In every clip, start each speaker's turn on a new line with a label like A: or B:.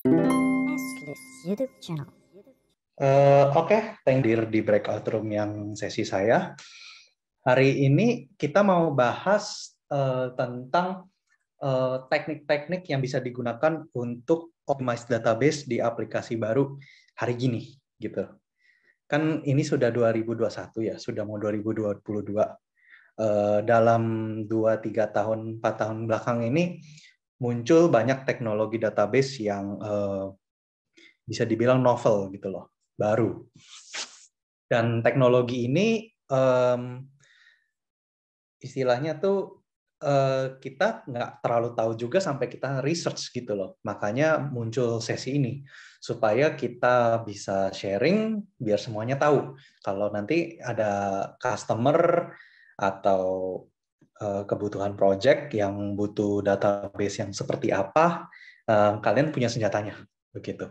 A: Nestlist YouTube channel.
B: Oke, thank you di breakout room yang sesi saya. Hari ini kita mau bahas tentang teknik-teknik yang bisa digunakan untuk optimize database di aplikasi baru hari gini, gitu. Kan ini sudah 2021 ya, sudah mau 2022. Dalam 2-3 tahun, 4 tahun belakang ini muncul banyak teknologi database yang bisa dibilang novel gitu loh, baru. Dan teknologi ini istilahnya tuh kita nggak terlalu tahu juga sampai kita research gitu loh. Makanya muncul sesi ini supaya kita bisa sharing biar semuanya tahu. Kalau nanti ada customer atau kebutuhan project yang butuh database yang seperti apa, kalian punya senjatanya begitu.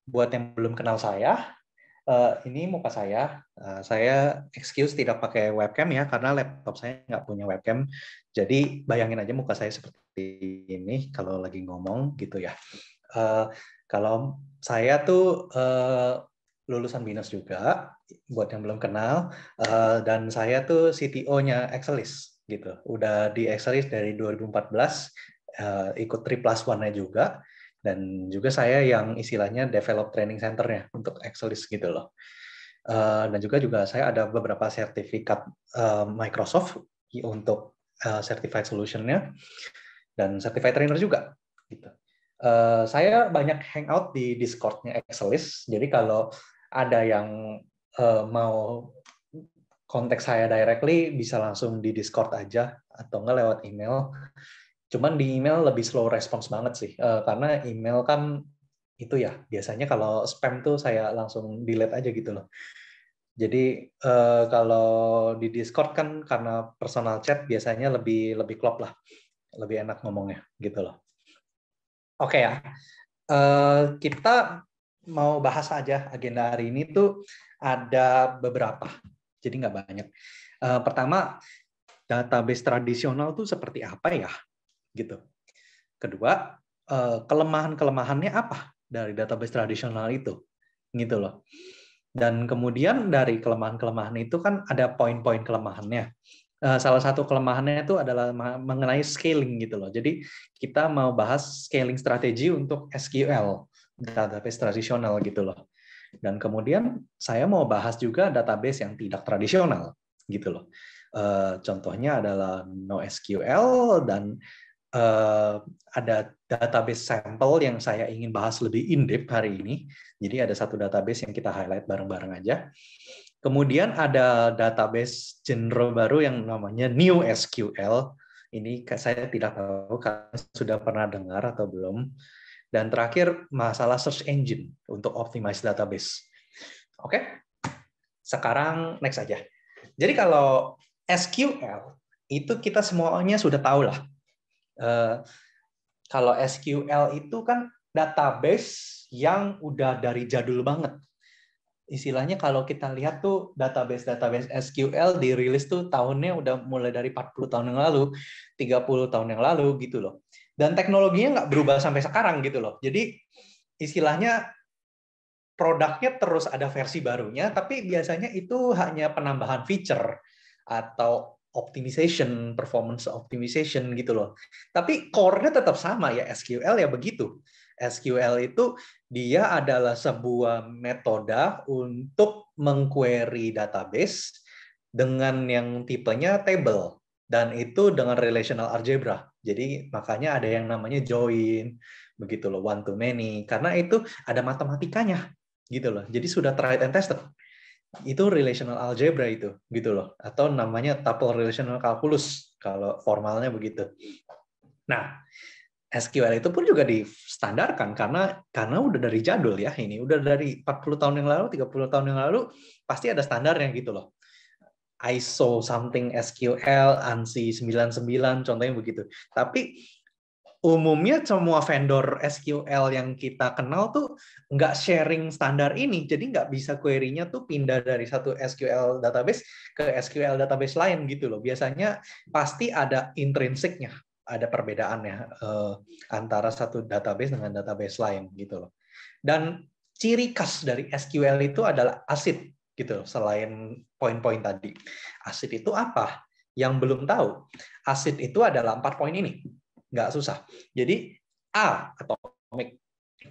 B: Buat yang belum kenal saya, ini muka saya. Saya excuse tidak pakai webcam ya, karena laptop saya nggak punya webcam. Jadi bayangin aja muka saya seperti ini kalau lagi ngomong gitu ya. Kalau saya tuh lulusan BINUS juga, buat yang belum kenal. Dan saya tuh CTO-nya Exelis gitu. Udah di Exelis dari 2014, ikut 3+1-nya juga. Dan juga saya yang istilahnya develop training center-nya untuk Exelis gitu loh. Dan juga saya ada beberapa sertifikat Microsoft untuk certified solution-nya dan certified trainer juga. Gitu. Saya banyak hangout di Discord-nya Exelis. Jadi kalau ada yang mau kontak saya directly bisa langsung di Discord aja atau nggak lewat email. Cuman di email lebih slow response banget sih, karena email kan itu ya biasanya kalau spam tuh saya langsung delete aja gitu loh. Jadi kalau di Discord kan karena personal chat biasanya lebih klop lah, lebih enak ngomongnya gitu loh. Oke ya, kita mau bahas aja agenda hari ini tuh ada beberapa, jadi nggak banyak. Pertama, database tradisional tuh seperti apa ya, gitu. Kedua, kelemahan-kelemahannya apa dari database tradisional itu, gitu loh. Dan kemudian dari kelemahan-kelemahan itu kan ada poin-poin kelemahannya. Salah satu kelemahannya itu adalah mengenai scaling gitu loh. Jadi kita mau bahas scaling strategi untuk SQL, database tradisional gitu loh. Dan kemudian saya mau bahas juga database yang tidak tradisional gitu loh. Contohnya adalah NoSQL dan ada database sampel yang saya ingin bahas lebih in-depth hari ini. Jadi ada satu database yang kita highlight bareng-bareng aja. Kemudian ada database genre baru yang namanya NewSQL. Ini saya tidak tahu kalian sudah pernah dengar atau belum. Dan terakhir masalah search engine untuk optimize database. Oke, sekarang next aja. Jadi kalau SQL itu kita semuanya sudah tahu lah. Kalau SQL itu kan database yang udah dari jadul banget. Istilahnya kalau kita lihat tuh database SQL dirilis tuh tahunnya udah mulai dari 40 tahun yang lalu, 30 tahun yang lalu gitu loh. Dan teknologinya nggak berubah sampai sekarang gitu loh. Jadi istilahnya produknya terus ada versi barunya, tapi biasanya itu hanya penambahan feature atau optimization, performance optimization gitu loh. Tapi core-nya tetap sama ya, SQL ya begitu. SQL itu dia adalah sebuah metode untuk mengquery database dengan yang tipenya table dan itu dengan relational algebra. Jadi makanya ada yang namanya join begitu loh, one to many karena itu ada matematikanya gitu loh. Jadi sudah tried and tested. Itu relational algebra itu gitu loh atau namanya tuple relational calculus kalau formalnya begitu. Nah, SQL itu pun juga distandarkan karena udah dari jadul ya ini, udah dari 40 tahun yang lalu, 30 tahun yang lalu pasti ada standarnya gitu loh. ISO something SQL, ANSI 99 contohnya begitu. Tapi umumnya semua vendor SQL yang kita kenal tuh nggak sharing standar ini, jadi nggak bisa query-nya tuh pindah dari satu SQL database ke SQL database lain gitu loh. Biasanya pasti ada intrinsiknya, ada perbedaannya antara satu database dengan database lain gitu loh. Dan ciri khas dari SQL itu adalah ACID gitu, selain poin-poin tadi. ACID itu apa? Yang belum tahu, ACID itu adalah 4 poin ini, nggak susah. Jadi A, atomic,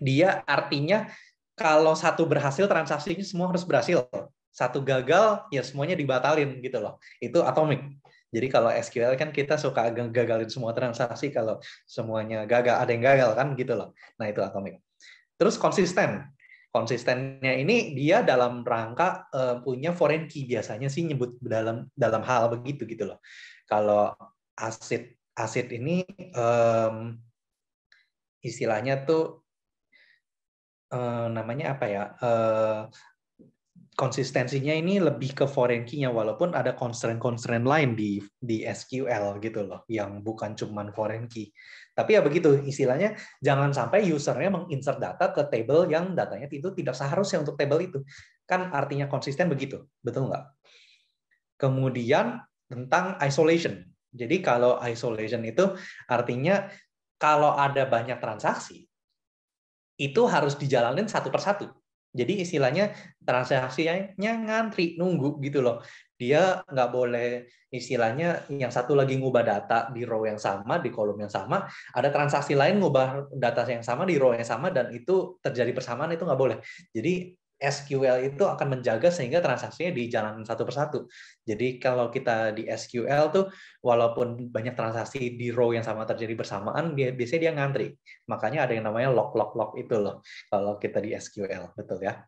B: dia artinya kalau satu berhasil transaksinya semua harus berhasil, satu gagal ya semuanya dibatalin gitu loh. Itu atomic. Jadi kalau SQL kan kita suka gagalin semua transaksi kalau semuanya gagal, ada yang gagal kan gitu loh. Nah itu atomic. Terus konsisten. Konsistennya ini dia dalam rangka punya foreign key, biasanya sih nyebut dalam hal begitu gitu loh. Kalau ACID ini istilahnya tuh namanya apa ya? Konsistensinya ini lebih ke foreign key-nya, walaupun ada constraint lain di SQL gitu loh, yang bukan cuman foreign key. Tapi ya begitu, istilahnya jangan sampai usernya menginsert data ke table yang datanya itu tidak seharusnya untuk table itu. Kan artinya konsisten begitu, betul nggak? Kemudian tentang isolation. Jadi kalau isolation itu artinya kalau ada banyak transaksi, itu harus dijalanin satu persatu. Jadi istilahnya transaksinya ngantri, nunggu gitu loh. Dia nggak boleh istilahnya yang satu lagi ngubah data di row yang sama, di kolom yang sama, ada transaksi lain ngubah data yang sama di row yang sama, dan itu terjadi bersamaan, itu nggak boleh. Jadi SQL itu akan menjaga sehingga transaksinya dijalankan satu persatu. Jadi kalau kita di SQL tuh, walaupun banyak transaksi di row yang sama terjadi bersamaan, biasanya dia ngantri. Makanya ada yang namanya lock itu loh, kalau kita di SQL, betul ya.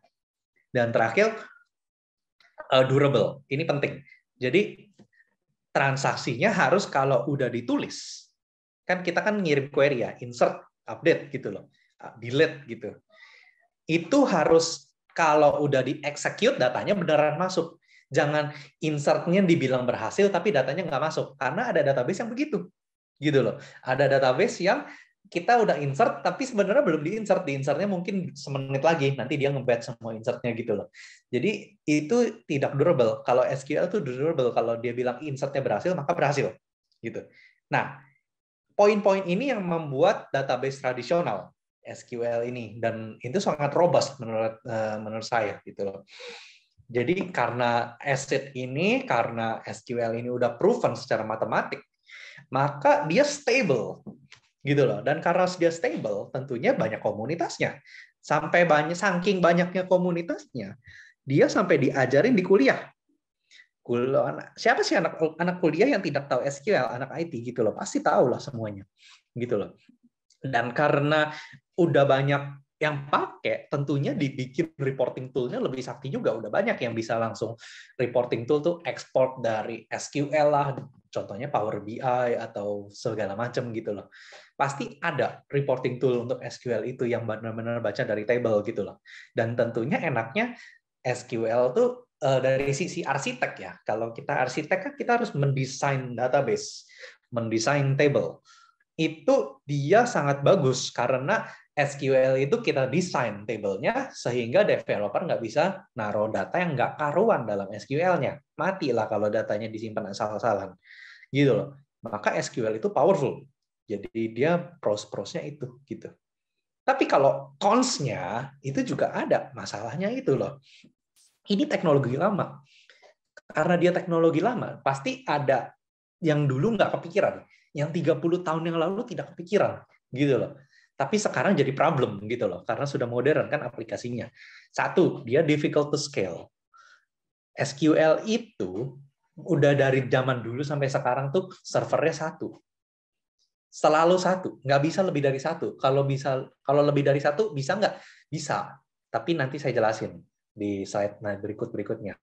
B: Dan terakhir, durable. Ini penting. Jadi transaksinya harus kalau udah ditulis, kan kita kan ngirim query ya, insert, update gitu loh, delete gitu. Itu harus kalau udah di-execute datanya beneran masuk. Jangan insertnya dibilang berhasil tapi datanya nggak masuk. Karena ada database yang begitu. Gitu loh. Ada database yang kita udah insert tapi sebenarnya belum di-insert. Di-insertnya mungkin semenit lagi. Nanti dia nge-batch semua insertnya gitu loh. Jadi itu tidak durable. Kalau SQL itu durable. Kalau dia bilang insertnya berhasil, maka berhasil. Gitu. Nah, poin-poin ini yang membuat database tradisional SQL ini, dan itu sangat robust menurut saya gitu loh. Jadi karena ACID ini, karena SQL ini udah proven secara matematik, maka dia stable gitu loh. Dan karena dia stable, tentunya banyak komunitasnya. Saking banyaknya komunitasnya, dia sampai diajarin di kuliah. Siapa sih anak kuliah yang tidak tahu SQL, anak IT gitu loh, pasti tahu lah semuanya gitu loh. Dan karena udah banyak yang pakai, tentunya dibikin reporting tool-nya lebih sakti juga. Udah banyak yang bisa langsung reporting tool tuh export dari SQL lah, contohnya Power BI atau segala macam gitu loh. Pasti ada reporting tool untuk SQL itu yang benar-benar baca dari table gitu loh. Dan tentunya enaknya SQL tuh dari sisi arsitek ya. Kalau kita arsitek kan kita harus mendesain database, mendesain table. Itu dia sangat bagus karena SQL itu kita desain table-nya sehingga developer nggak bisa naruh data yang nggak karuan dalam SQL-nya. Matilah kalau datanya disimpan asal-asalan. Gitu loh. Maka SQL itu powerful. Jadi dia pros-prosnya itu gitu. Tapi kalau cons-nya itu juga ada masalahnya itu loh. Ini teknologi lama. Karena dia teknologi lama, pasti ada yang dulu nggak kepikiran. Yang 30 tahun yang lalu tidak kepikiran. Gitu loh. Tapi sekarang jadi problem gitu loh. Karena sudah modern kan aplikasinya. Satu, dia difficult to scale. SQL itu udah dari zaman dulu sampai sekarang tuh servernya satu. Selalu satu. Nggak bisa lebih dari satu. Kalau lebih dari satu, bisa nggak? Bisa. Tapi nanti saya jelasin di slide berikutnya.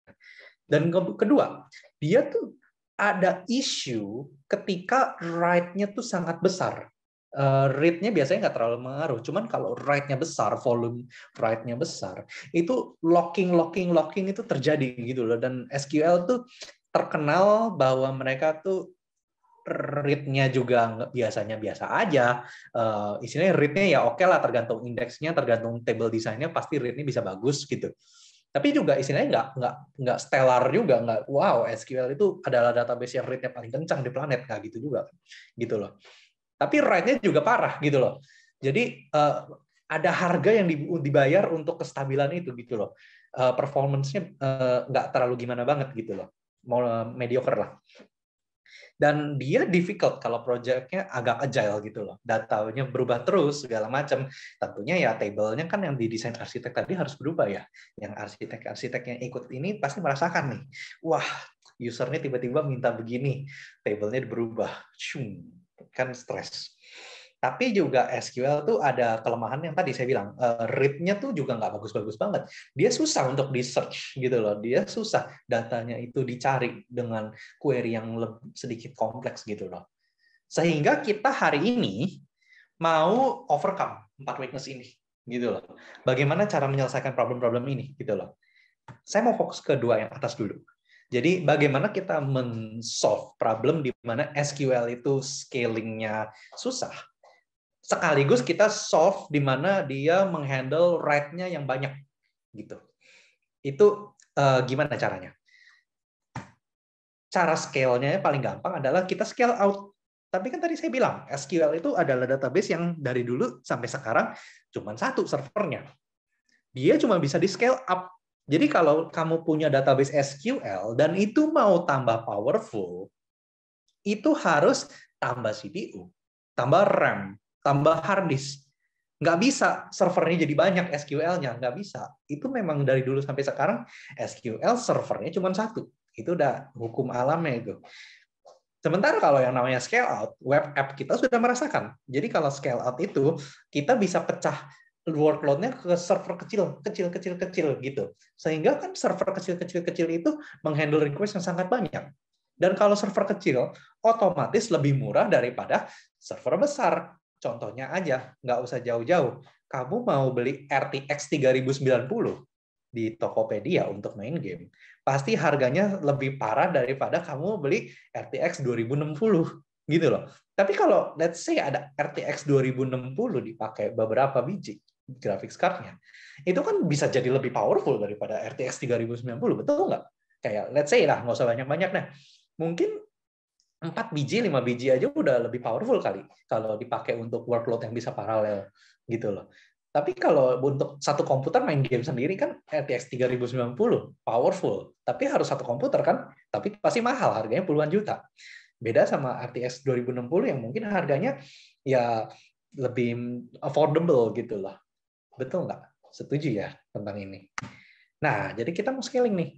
B: Dan kedua, dia tuh ada isu ketika write-nya tuh sangat besar. Read-nya biasanya nggak terlalu mengaruh, cuman kalau write-nya besar, volume write-nya besar, itu locking itu terjadi gitu loh. Dan SQL tuh terkenal bahwa mereka tuh read-nya juga biasanya biasa aja. Istilahnya read-nya ya oke lah, tergantung indeksnya, tergantung table desainnya, pasti read-nya bisa bagus gitu. Tapi juga istilahnya nggak stellar juga, nggak wow SQL itu adalah database yang rate-nya paling kencang di planet, nggak gitu juga gitu loh. tapi write-nya juga parah gitu loh. Jadi ada harga yang dibayar untuk kestabilan itu gitu loh. Performance-nya nggak terlalu gimana banget gitu loh, mau mediocre lah. Dan dia difficult kalau project-nya agak agile gitu loh. Datanya berubah terus segala macam. Tentunya ya table-nya kan yang didesain arsitek tadi harus berubah ya. Yang arsitek-arsitek yang ikut ini pasti merasakan nih. Wah, usernya tiba-tiba minta begini, table-nya berubah. Kan stres. Tapi juga SQL tuh ada kelemahan yang tadi saya bilang, read-nya tuh juga nggak bagus-bagus banget. Dia susah untuk di search gitu loh. Dia susah datanya itu dicari dengan query yang sedikit kompleks gitu loh. Sehingga kita hari ini mau overcome 4 weakness ini gitu loh. Bagaimana cara menyelesaikan problem-problem ini gitu loh. Saya mau fokus ke 2 yang atas dulu. Jadi bagaimana kita men-solve problem di mana SQL itu scaling-nya susah. Sekaligus kita solve di mana dia menghandle write-nya yang banyak gitu. Itu gimana caranya? Cara scale-nya paling gampang adalah kita scale out. Tapi kan tadi saya bilang, SQL itu adalah database yang dari dulu sampai sekarang cuma 1 servernya. Dia cuma bisa di scale up. Jadi kalau kamu punya database SQL dan itu mau tambah powerful, itu harus tambah CPU, tambah RAM, tambah hard disk. Nggak bisa servernya jadi banyak SQL-nya, nggak bisa. Itu memang dari dulu sampai sekarang SQL servernya cuma 1. Itu udah hukum alamnya itu. Sementara kalau yang namanya scale out, web app kita sudah merasakan. Jadi kalau scale out itu, kita bisa pecah workload-nya ke server kecil gitu. Sehingga kan server kecil itu menghandle request yang sangat banyak. Dan kalau server kecil, otomatis lebih murah daripada server besar. Contohnya aja, nggak usah jauh-jauh. Kamu mau beli RTX 3090 di Tokopedia untuk main game, pasti harganya lebih parah daripada kamu beli RTX 2060 gitu loh. Tapi kalau let's say ada RTX 2060 dipakai beberapa biji graphics card-nya, itu kan bisa jadi lebih powerful daripada RTX 3090, betul nggak? Kayak let's say lah, nggak usah banyak-banyak nah. Mungkin 4 biji, 5 biji aja udah lebih powerful kali kalau dipakai untuk workload yang bisa paralel gitu loh. Tapi kalau untuk satu komputer main game sendiri kan RTX 3090 powerful, tapi harus satu komputer kan, tapi pasti mahal, harganya puluhan juta. Beda sama RTX 2060 yang mungkin harganya ya lebih affordable gitu loh. Betul nggak? Setuju ya tentang ini? Nah, jadi kita mau scaling nih.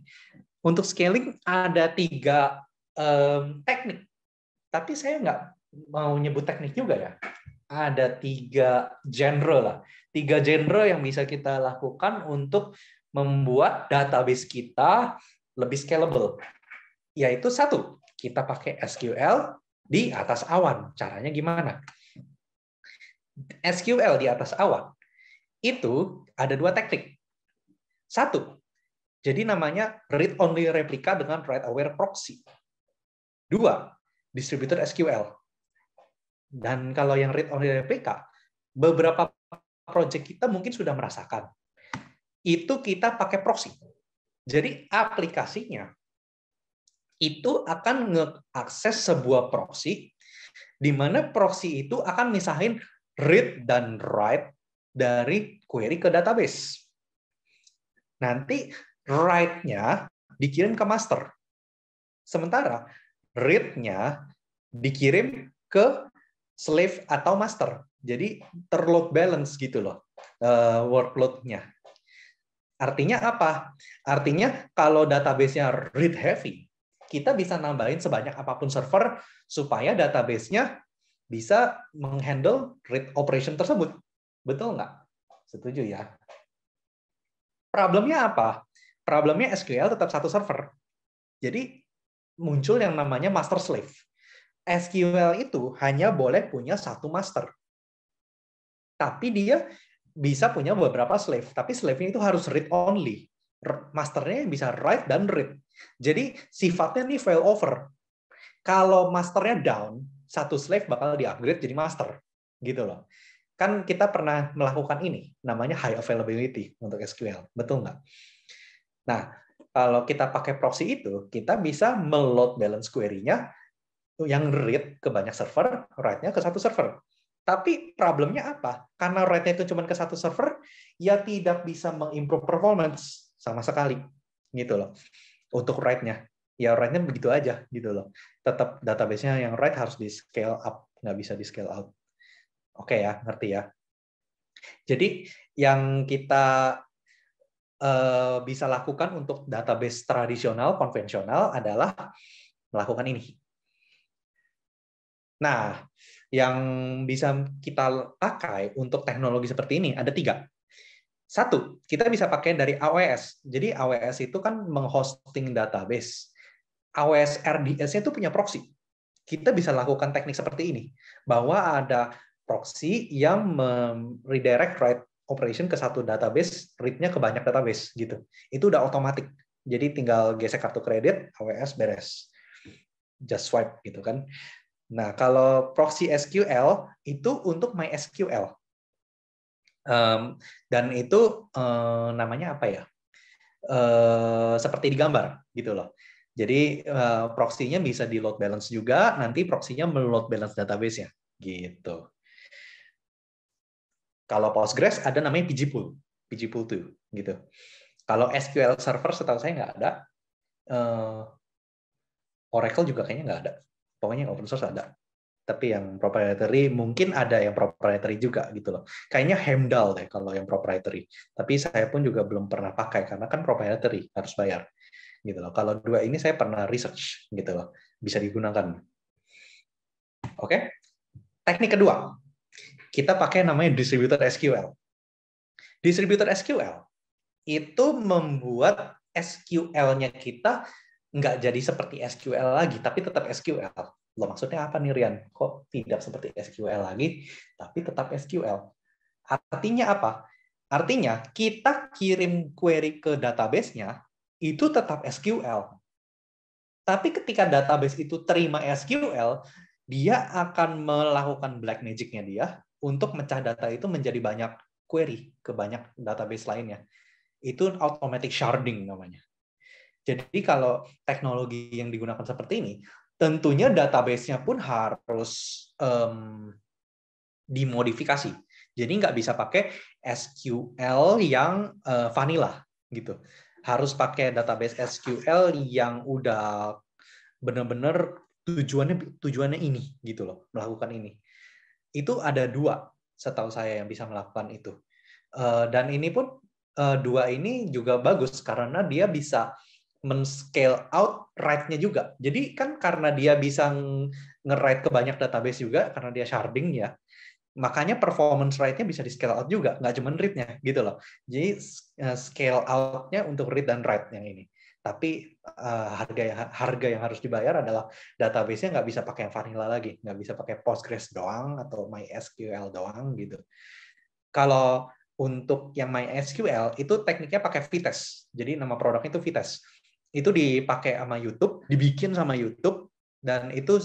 B: Untuk scaling ada 3 teknik, tapi saya nggak mau nyebut teknik juga ya. Ada 3 genre lah. 3 genre yang bisa kita lakukan untuk membuat database kita lebih scalable. Yaitu 1, kita pakai SQL di atas awan. Caranya gimana? SQL di atas awan itu ada 2 teknik. 1, jadi namanya read-only replica dengan write-aware proxy. 2, distributed SQL. Dan kalau yang read-only replica, beberapa project kita mungkin sudah merasakan. Itu kita pakai proxy. Jadi aplikasinya itu akan nge-akses sebuah proxy, di mana proxy itu akan misahin read dan write dari query ke database. Nanti write-nya dikirim ke master. Sementara read-nya dikirim ke slave atau master. Jadi terload balance gitu loh workload-nya. Artinya apa? Artinya kalau database-nya read heavy, kita bisa nambahin sebanyak apapun server supaya database-nya bisa menghandle read operation tersebut. Betul nggak? Setuju ya? Problemnya apa? Problemnya SQL tetap satu server. Jadi muncul yang namanya master slave. SQL itu hanya boleh punya satu master. Tapi dia bisa punya beberapa slave. Tapi slave-nya itu harus read only. Masternya bisa write dan read. Jadi sifatnya nih failover. Kalau masternya down, satu slave bakal di-upgrade jadi master. Gitu loh. Kan kita pernah melakukan ini, namanya high availability untuk SQL. Betul nggak? Nah, kalau kita pakai proxy itu, kita bisa meload balance query-nya yang read ke banyak server, write-nya ke satu server. Tapi problemnya apa? Karena write-nya itu cuma ke satu server, ya tidak bisa mengimprove performance sama sekali, gitu loh. Untuk write-nya, ya write-nya begitu aja, gitu loh. Tetap database-nya yang write harus di scale up, nggak bisa di scale out. Oke ya, ngerti ya. Jadi yang kita bisa lakukan untuk database tradisional, konvensional adalah melakukan ini. Nah, yang bisa kita pakai untuk teknologi seperti ini ada 3. 1, kita bisa pakai dari AWS. Jadi AWS itu kan menghosting database. AWS RDS-nya itu punya proxy. Kita bisa lakukan teknik seperti ini, bahwa ada proxy yang redirect write operation ke satu database, read-nya ke banyak database gitu. Itu udah otomatis. Jadi tinggal gesek kartu kredit, AWS beres. Just swipe gitu kan. Nah, kalau proxy SQL itu untuk MySQL. Dan itu namanya apa ya? Seperti digambar gitu loh. Jadi proxy-nya bisa di load balance juga, nanti proxy-nya meload balance database-nya gitu. Kalau Postgres ada namanya pgpool 2 gitu. Kalau SQL Server setahu saya nggak ada. Oracle juga kayaknya nggak ada. Pokoknya open source ada. Tapi yang proprietary mungkin ada yang proprietary juga gitu loh. Kayaknya Heimdall deh kalau yang proprietary. Tapi saya pun juga belum pernah pakai karena kan proprietary harus bayar gitu loh. Kalau 2 ini saya pernah research gitu loh, bisa digunakan. Oke. Teknik kedua, kita pakai namanya distributed SQL. Distributed SQL itu membuat SQL-nya kita nggak jadi seperti SQL lagi, tapi tetap SQL. Loh, maksudnya apa nih, Rian? Kok tidak seperti SQL lagi, tapi tetap SQL? Artinya apa? Artinya, kita kirim query ke database-nya, itu tetap SQL. Tapi ketika database itu terima SQL, dia akan melakukan black magic-nya dia untuk mecah data itu menjadi banyak query ke banyak database lainnya. Itu automatic sharding namanya. Jadi kalau teknologi yang digunakan seperti ini, tentunya database-nya pun harus dimodifikasi. Jadi nggak bisa pakai SQL yang vanilla gitu. Harus pakai database SQL yang udah benar-benar tujuannya ini gitu loh, melakukan ini. Itu ada 2 setahu saya yang bisa melakukan itu. Dan ini pun 2 ini juga bagus karena dia bisa men-scale out write-nya juga. Jadi kan karena dia bisa nge-write ke banyak database juga, karena dia sharding ya, makanya performance write-nya bisa di-scale out juga, nggak cuma read-nya gitu loh. Jadi scale out-nya untuk read dan write yang ini. Tapi harga yang harus dibayar adalah database-nya nggak bisa pakai yang vanilla lagi, nggak bisa pakai Postgres doang atau MySQL doang gitu. Kalau untuk yang MySQL itu tekniknya pakai Vitess. Jadi nama produknya itu Vitess. Itu dipakai sama YouTube, dibikin sama YouTube, dan itu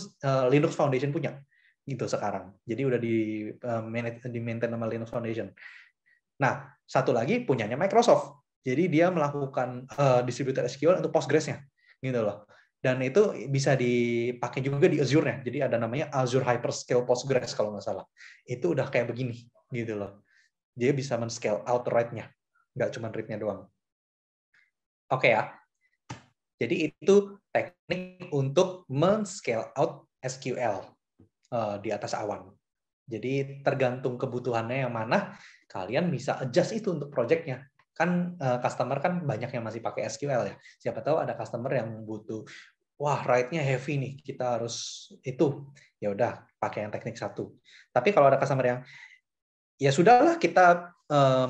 B: Linux Foundation punya gitu sekarang. Jadi udah di maintain sama Linux Foundation. Nah, satu lagi punyanya Microsoft. Jadi dia melakukan distributed SQL untuk Postgres-nya gitu loh. Dan itu bisa dipakai juga di Azure-nya. Jadi ada namanya Azure Hyperscale Postgres kalau nggak salah. Itu udah kayak begini gitu loh. Dia bisa men-scale out write-nya, nggak cuma read-nya doang. Oke ya. Jadi itu teknik untuk men-scale out SQL di atas awan. Jadi tergantung kebutuhannya yang mana, kalian bisa adjust itu untuk project-nya. Kan customer kan banyak yang masih pakai SQL ya. Siapa tahu ada customer yang butuh, wah write-nya heavy nih, kita harus itu. Ya udah, pakai yang teknik 1. Tapi kalau ada customer yang ya sudahlah kita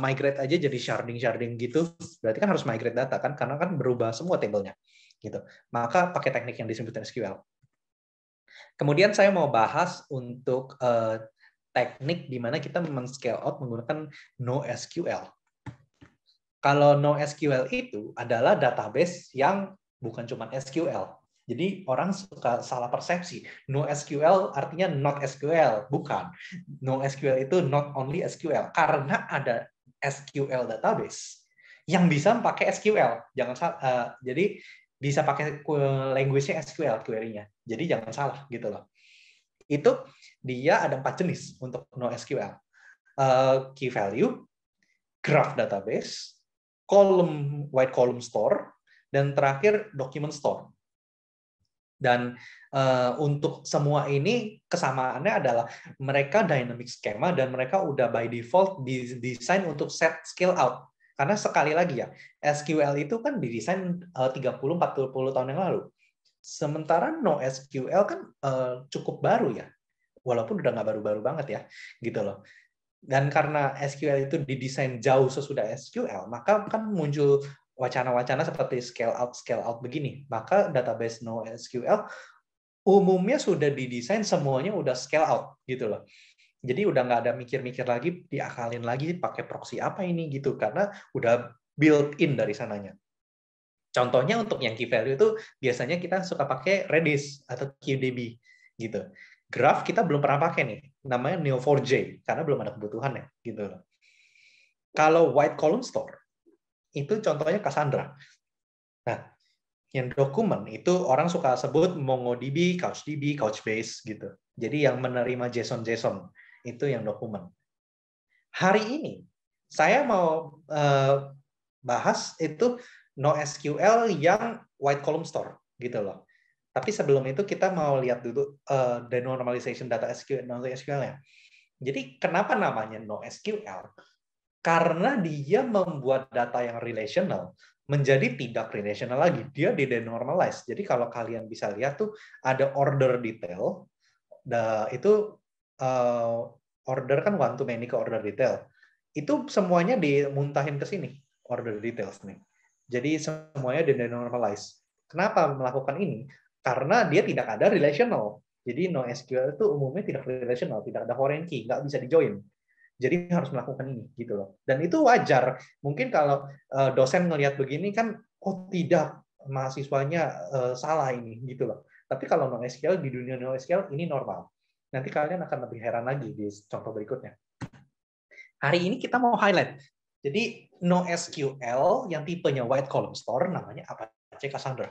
B: migrate aja jadi sharding gitu, berarti kan harus migrate data kan, karena kan berubah semua tabelnya gitu. Maka pakai teknik yang distributed SQL. Kemudian saya mau bahas untuk teknik di mana kita men-scale out menggunakan NoSQL. Kalau NoSQL itu adalah database yang bukan cuma SQL. Jadi orang suka salah persepsi. NoSQL artinya not SQL, bukan. NoSQL itu not only SQL, karena ada SQL database yang bisa pakai SQL. Jangan salah. Jadi bisa pakai language-nya SQL query-nya. Jadi jangan salah gitu loh. Itu dia ada 4 jenis untuk NoSQL. Key value, graph database, white column store, dan terakhir document store. Dan untuk semua ini kesamaannya adalah mereka dynamic schema dan mereka udah by default didesain untuk set scale out. Karena sekali lagi ya, SQL itu kan didesain 30-40 tahun yang lalu. Sementara NoSQL kan cukup baru ya. Walaupun udah nggak baru-baru banget ya, gitu loh. Dan karena SQL itu didesain jauh sesudah SQL, maka kan muncul wacana-wacana seperti scale out begini. Maka database NoSQL umumnya sudah didesain semuanya udah scale out gitu loh. Jadi udah nggak ada mikir-mikir lagi, diakalin lagi pakai proxy apa ini gitu, karena udah built in dari sananya. Contohnya untuk yang key value itu biasanya kita suka pakai Redis atau QDB gitu. Graph kita belum pernah pakai nih, namanya Neo4j karena belum ada kebutuhannya gitu loh. Kalau white column store itu contohnya Cassandra. Nah, yang dokumen itu orang suka sebut MongoDB, CouchDB, Couchbase gitu. Jadi yang menerima JSON itu yang dokumen. Hari ini saya mau bahas itu NoSQL yang white column store gitu loh. Tapi sebelum itu kita mau lihat dulu denormalization data NoSQL-nya. Jadi kenapa namanya NoSQL? Karena dia membuat data yang relational menjadi tidak relational lagi. Dia di-denormalize. Jadi kalau kalian bisa lihat tuh ada order detail, itu order kan one to many ke order detail. Itu semuanya dimuntahin ke sini, order details nih. Jadi semuanya di-denormalize. Kenapa melakukan ini? Karena dia tidak ada relational. Jadi NoSQL itu umumnya tidak relational, tidak ada foreign key, nggak bisa di-join. Jadi harus melakukan ini gitu loh. Dan itu wajar. Mungkin kalau dosen ngelihat begini kan, oh tidak, mahasiswanya salah ini gitu loh. Tapi kalau NoSQL di dunia NoSQL ini normal. Nanti kalian akan lebih heran lagi di contoh berikutnya. Hari ini kita mau highlight. Jadi NoSQL yang tipenya white column store namanya Apache Cassandra.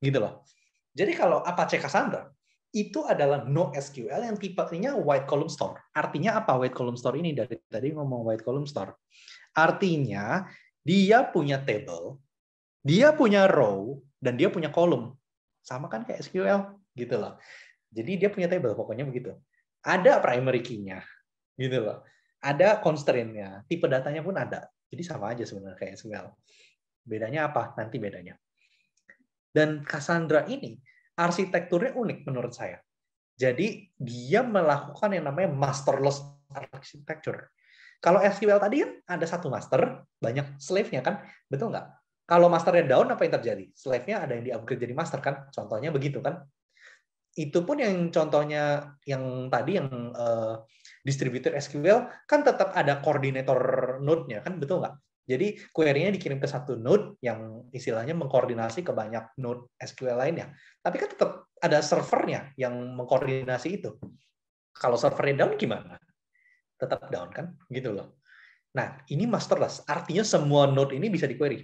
B: Gitu loh. Jadi kalau Apache Cassandra itu adalah NoSQL yang tipenya white column store. Artinya apa white column store ini? Dari tadi ngomong white column store. Artinya dia punya table, dia punya row, dan dia punya column. Sama kan kayak SQL gitu loh. Jadi dia punya table, pokoknya begitu. Ada primary key-nya, gitu loh. Ada constraint-nya, tipe datanya pun ada. Jadi sama aja sebenarnya kayak SQL. Bedanya apa? Nanti bedanya. Dan Cassandra ini arsitekturnya unik menurut saya. Jadi dia melakukan yang namanya masterless architecture. Kalau SQL tadi kan ada satu master, banyak slave-nya kan, betul nggak? Kalau masternya down, apa yang terjadi? Slave-nya ada yang di-upgrade jadi master kan? Contohnya begitu kan? Itu pun yang contohnya yang tadi yang distributed SQL kan tetap ada koordinator node-nya kan, betul nggak? Jadi query-nya dikirim ke satu node yang istilahnya mengkoordinasi ke banyak node SQL lainnya. Tapi kan tetap ada servernya yang mengkoordinasi itu. Kalau servernya down gimana? Tetap down kan? Gitu loh. Nah, ini masterless. Artinya semua node ini bisa di-query.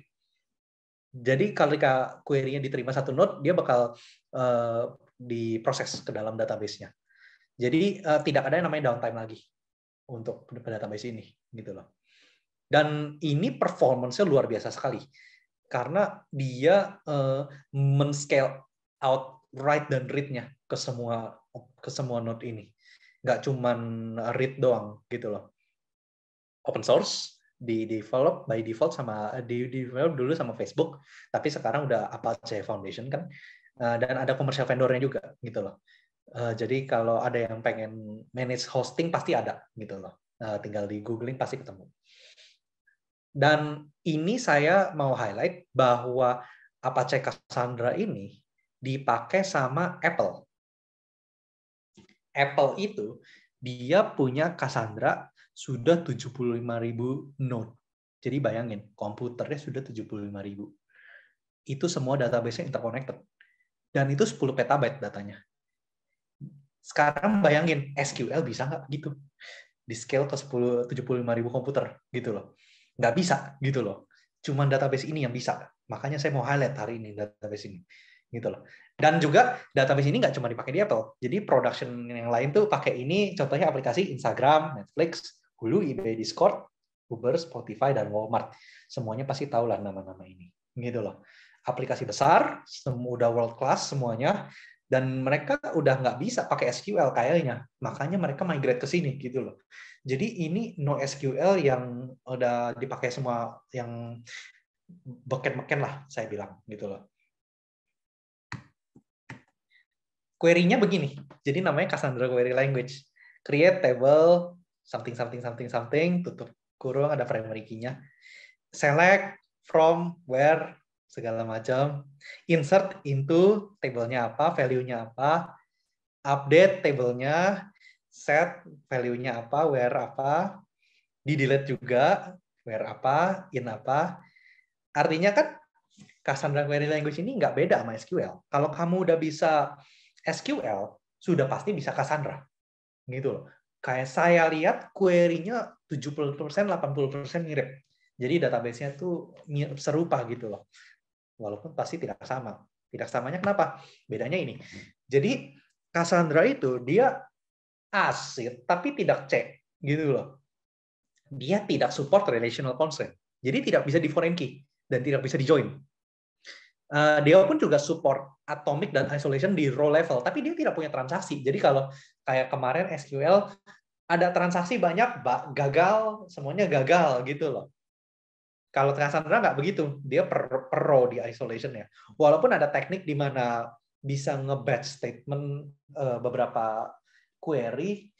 B: Jadi kalau query-nya diterima satu node, dia bakal diproses ke dalam database-nya. Jadi tidak ada yang namanya downtime lagi untuk database ini, gitu loh. Dan ini performance-nya luar biasa sekali karena dia men-scale out write dan read-nya ke semua node ini. Nggak cuman read doang gitu loh. Open source di develop dulu sama Facebook, tapi sekarang udah Apache Foundation kan, dan ada commercial vendornya juga gitu loh. Jadi kalau ada yang pengen manage hosting pasti ada gitu loh. Tinggal di googling pasti ketemu. Dan ini saya mau highlight bahwa Apache Cassandra ini dipakai sama Apple. Apple itu dia punya Cassandra sudah 75.000 node. Jadi bayangin, komputernya sudah 75.000. Itu semua database-nya interconnected. Dan itu 10 petabyte datanya. Sekarang bayangin, SQL bisa nggak gitu? Di scale ke 75.000 komputer gitu loh. Nggak bisa gitu loh. Cuman database ini yang bisa. Makanya saya mau highlight hari ini database ini. Gitu loh. Dan juga database ini nggak cuma dipakai di Apple. Jadi production yang lain tuh pakai ini, contohnya aplikasi Instagram, Netflix, Hulu, eBay, Discord, Uber, Spotify, dan Walmart. Semuanya pasti tahu lah nama-nama ini. Gitu loh. Aplikasi besar, udah world class semuanya, dan mereka udah nggak bisa pakai SQL kayaknya. Makanya mereka migrate ke sini gitu loh. Jadi ini NoSQL yang udah dipakai semua, yang beken-beken lah saya bilang gitu loh. Query-nya begini. Jadi namanya Cassandra Query Language. Create table something something something something, tutup kurung, ada primary key-nya. Select from, where, segala macam. Insert into, table-nya apa, value-nya apa. Update table-nya, set value-nya apa, where apa. Di-delete juga, where apa, in apa. Artinya kan Cassandra Query Language ini nggak beda sama SQL. Kalau kamu udah bisa SQL, sudah pasti bisa Cassandra. Gitu loh. Kayak saya lihat query-nya 70%, 80% mirip. Jadi database-nya tuh serupa gitu loh. Walaupun pasti tidak sama. Tidak samanya kenapa? Bedanya ini. Jadi Cassandra itu dia ACID tapi tidak C gitu loh. Dia tidak support relational constraint. Jadi tidak bisa di foreign key dan tidak bisa di join. Dia pun juga support atomic dan isolation di row level, tapi dia tidak punya transaksi. Jadi kalau kayak kemarin SQL ada transaksi banyak, gagal, semuanya gagal gitu loh. Kalau Cassandra nggak begitu, dia per row di isolation-nya. Walaupun ada teknik di mana bisa nge-batch statement beberapa query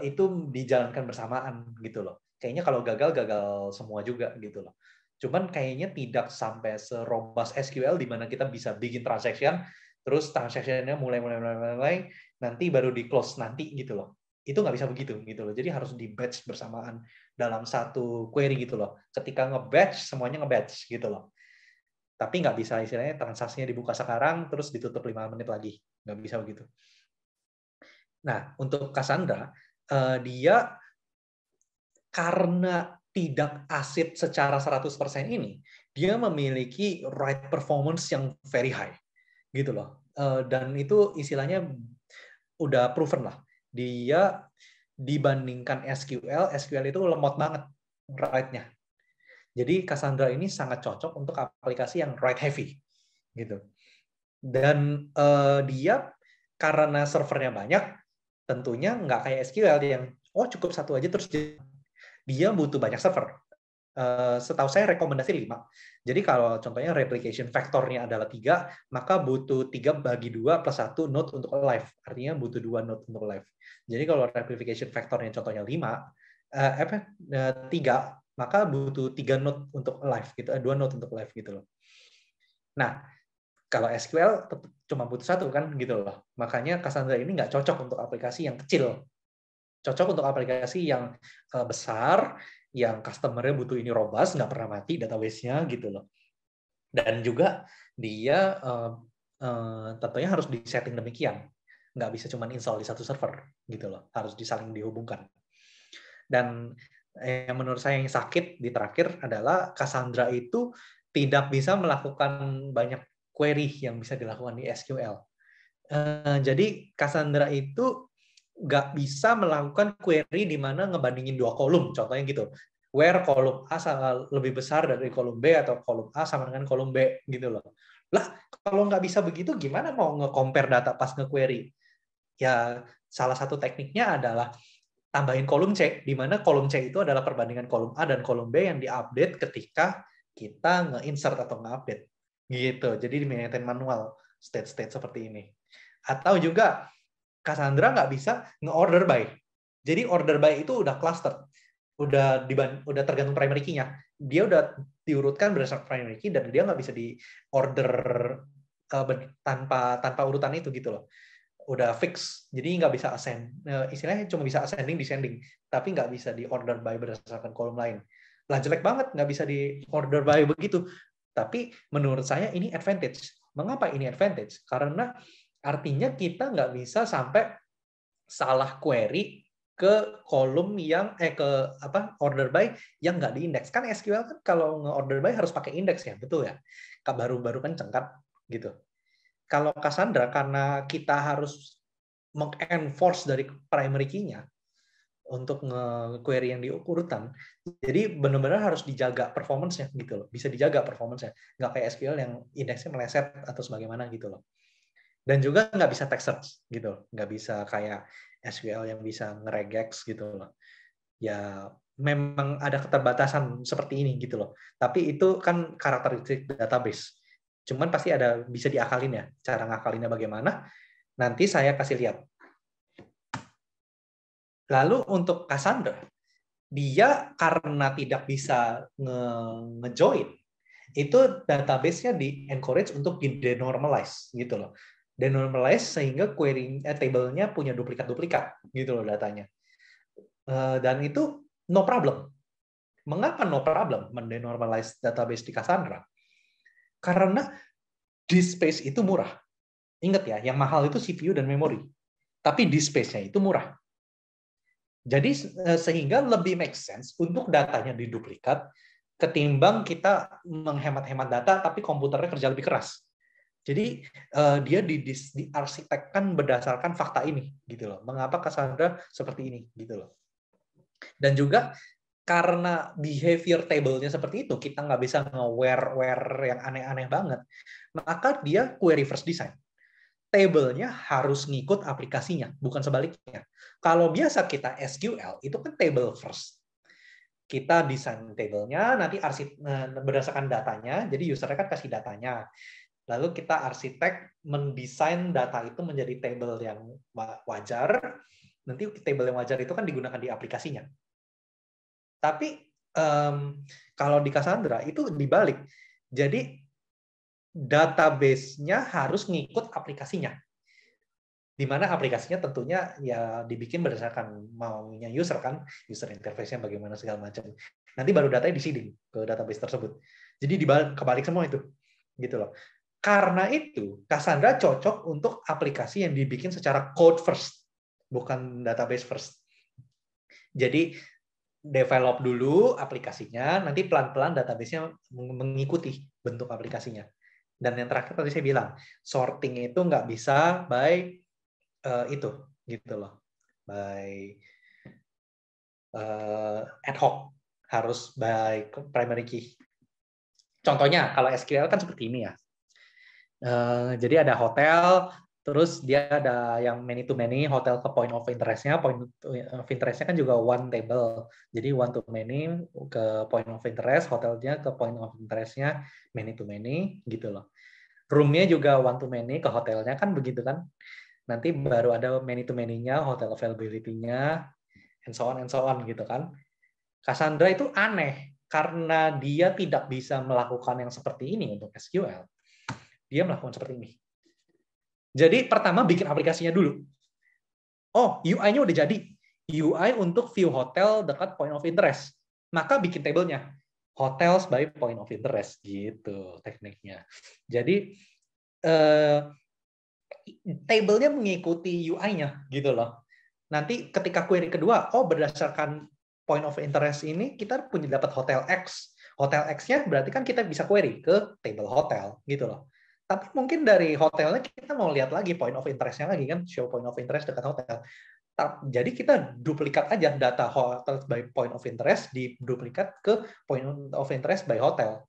B: itu dijalankan bersamaan gitu loh. Kayaknya kalau gagal semua juga gitu loh. Cuman kayaknya tidak sampai serobust SQL di mana kita bisa bikin transaction, terus transaction-nya mulai, nanti baru di close nanti gitu loh. Itu nggak bisa begitu gitu loh. Jadi harus di batch bersamaan dalam satu query gitu loh. Ketika nge-batch, semuanya nge-batch gitu loh. Tapi nggak bisa istilahnya transaksinya dibuka sekarang, terus ditutup 5 menit lagi. Nggak bisa begitu. Nah, untuk Cassandra, dia karena tidak ACID secara 100% ini, dia memiliki write performance yang very high. Gitu loh. Dan itu istilahnya udah proven lah. Dia dibandingkan SQL, SQL itu lemot banget write-nya. Jadi Cassandra ini sangat cocok untuk aplikasi yang write heavy. Gitu. Dan dia karena servernya banyak, tentunya nggak kayak SQL yang cukup satu aja terus dia butuh banyak server. Setahu saya rekomendasi 5. Jadi kalau contohnya replication factor-nya adalah 3, maka butuh 3 bagi 2 plus 1 node untuk live. Artinya butuh 2 node untuk live. Jadi kalau replication factor-nya contohnya 3, maka butuh 3 node untuk live gitu, 2 node untuk live gitu loh. Nah, kalau SQL cuma butuh 1 kan gitu loh. Makanya Cassandra ini nggak cocok untuk aplikasi yang kecil. Cocok untuk aplikasi yang besar, yang customer-nya butuh ini robust, nggak pernah mati database-nya gitu loh. Dan juga dia tentunya harus di-setting demikian. Nggak bisa cuma install di satu server gitu loh. Harus disaling dihubungkan. Dan yang menurut saya yang sakit di terakhir adalah Cassandra itu tidak bisa melakukan banyak query yang bisa dilakukan di SQL. Jadi Cassandra itu nggak bisa melakukan query di mana ngebandingin 2 kolom, contohnya gitu. Where kolom A lebih besar dari kolom B atau kolom A sama dengan kolom B gitu loh. Lah, kalau nggak bisa begitu gimana mau nge-compare data pas nge-query? Ya, salah satu tekniknya adalah tambahin kolom C, di mana kolom C itu adalah perbandingan kolom A dan kolom B yang diupdate ketika kita nge-insert atau nge-update. Gitu. Jadi di-maintain manual state-state seperti ini. Atau juga Cassandra nggak bisa nge-order by. Jadi order by itu udah cluster, udah tergantung primary key-nya. Dia udah diurutkan berdasarkan primary key dan dia nggak bisa di order tanpa urutan itu gitu loh. Udah fix, jadi nggak bisa ascend. Istilahnya cuma bisa ascending, descending, tapi nggak bisa di order by berdasarkan kolom lain. Lah jelek banget, nggak bisa di order by begitu. Tapi menurut saya ini advantage. Mengapa ini advantage? Karena artinya kita nggak bisa sampai salah query ke kolom yang ke order by yang nggak diindeks. Kan SQL kan kalau nge-order by harus pakai indeks ya, betul ya? Baru-baru kan cengkat gitu. Kalau Cassandra karena kita harus mengenforce dari primary key-nya untuk nge-query yang di urutan, jadi benar-benar harus dijaga performance-nya gitu loh. Bisa dijaga performance-nya. Nggak kayak SQL yang indeksnya meleset atau sebagaimana gitu loh. Dan juga nggak bisa text search gitu, nggak bisa kayak SQL yang bisa ngeregex gitu loh. Ya memang ada keterbatasan seperti ini gitu loh. Tapi itu kan karakteristik database. Cuman pasti ada bisa diakalin ya. Cara ngakalinnya bagaimana? Nanti saya kasih lihat. Lalu untuk Cassandra, dia karena tidak bisa nge-join, itu database-nya di-encourage untuk di-denormalize gitu loh. Denormalize sehingga query table-nya punya duplikat-duplikat gitu loh datanya. Dan itu no problem. Mengapa no problem mendenormalize database di Cassandra? Karena disk space itu murah. Ingat ya, yang mahal itu CPU dan memori. Tapi disk space-nya itu murah. Jadi sehingga lebih make sense untuk datanya diduplikat ketimbang kita menghemat-hemat data tapi komputernya kerja lebih keras. Jadi dia diarsitekkan berdasarkan fakta ini gitu loh. Mengapa Cassandra seperti ini gitu loh. Dan juga karena behavior table-nya seperti itu, kita nggak bisa nge-where yang aneh-aneh banget, maka dia query first design. Table-nya harus ngikut aplikasinya, bukan sebaliknya. Kalau biasa kita SQL, itu kan table first. Kita desain table-nya, nanti berdasarkan datanya, jadi usernya kan kasih datanya. Lalu kita arsitek mendesain data itu menjadi table yang wajar, nanti table yang wajar itu kan digunakan di aplikasinya. Tapi kalau di Cassandra itu dibalik. Jadi database-nya harus ngikut aplikasinya. Di mana aplikasinya tentunya ya dibikin berdasarkan maunya user kan, user interface-nya bagaimana segala macam. Nanti baru datanya di-seeding ke database tersebut. Jadi kebalik semua itu. Gitu loh. Karena itu Cassandra cocok untuk aplikasi yang dibikin secara code first, bukan database first. Jadi develop dulu aplikasinya, nanti pelan-pelan database-nya mengikuti bentuk aplikasinya. Dan yang terakhir tadi saya bilang, sorting itu nggak bisa by itu, gitu loh, by ad hoc, harus by primary key. Contohnya kalau SQL kan seperti ini ya. Jadi ada hotel, terus dia ada yang many to many, hotel ke point of interest-nya. Point of interest-nya kan juga one table. Jadi one to many ke point of interest, hotelnya ke point of interest-nya many to many, gitu loh. Room-nya juga one to many ke hotelnya, kan begitu kan. Nanti baru ada many to many-nya, hotel availability-nya, and so on gitu kan. Cassandra itu aneh, karena dia tidak bisa melakukan yang seperti ini untuk SQL. Dia melakukan seperti ini. Jadi pertama bikin aplikasinya dulu. Oh, UI-nya udah jadi. UI untuk view hotel dekat point of interest. Maka bikin tabelnya. Hotels by point of interest. Gitu tekniknya. Jadi tabelnya mengikuti UI-nya. Gitu loh. Nanti ketika query kedua, oh berdasarkan point of interest ini, kita punya dapat hotel X. Hotel X-nya berarti kan kita bisa query ke table hotel. Gitu loh. Tapi mungkin dari hotelnya kita mau lihat lagi point of interest-nya lagi kan, show point of interest dekat hotel. Jadi kita duplikat aja data hotel by point of interest, diduplikat ke point of interest by hotel.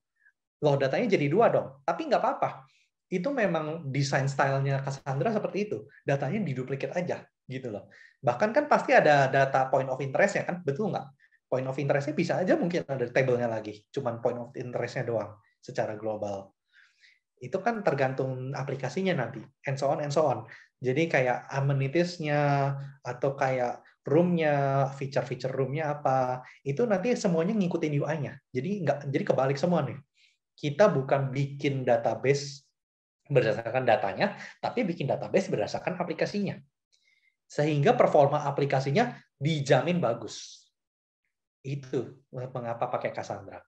B: Loh, datanya jadi dua dong. Tapi nggak apa-apa. Itu memang desain style-nya Cassandra seperti itu. Datanya diduplikat aja gitu loh. Bahkan kan pasti ada data point of interest-nya kan, betul nggak? Point of interest-nya bisa aja mungkin ada table-nya lagi, cuman point of interest-nya doang secara global. Itu kan tergantung aplikasinya nanti, and so on. Jadi kayak amenities-nya atau kayak room-nya, feature-feature room-nya apa, itu nanti semuanya ngikutin UI-nya. Jadi kebalik semua nih. Kita bukan bikin database berdasarkan datanya, tapi bikin database berdasarkan aplikasinya. Sehingga performa aplikasinya dijamin bagus. Itu mengapa pakai Cassandra.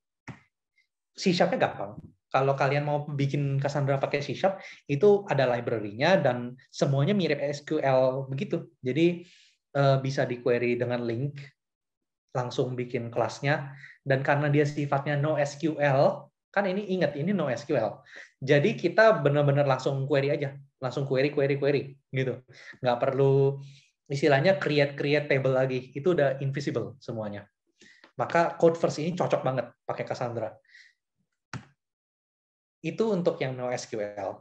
B: C-Sharp-nya gampang. Kalau kalian mau bikin Cassandra pakai C#, itu ada library-nya dan semuanya mirip SQL begitu. Jadi bisa di-query dengan link, langsung bikin kelasnya, dan karena dia sifatnya NoSQL, kan ini ingat, ini NoSQL. Jadi kita benar-benar langsung query aja, langsung query, gitu. Nggak perlu istilahnya create table lagi, itu udah invisible semuanya. Maka Codeverse ini cocok banget pakai Cassandra. Itu untuk yang NoSQL.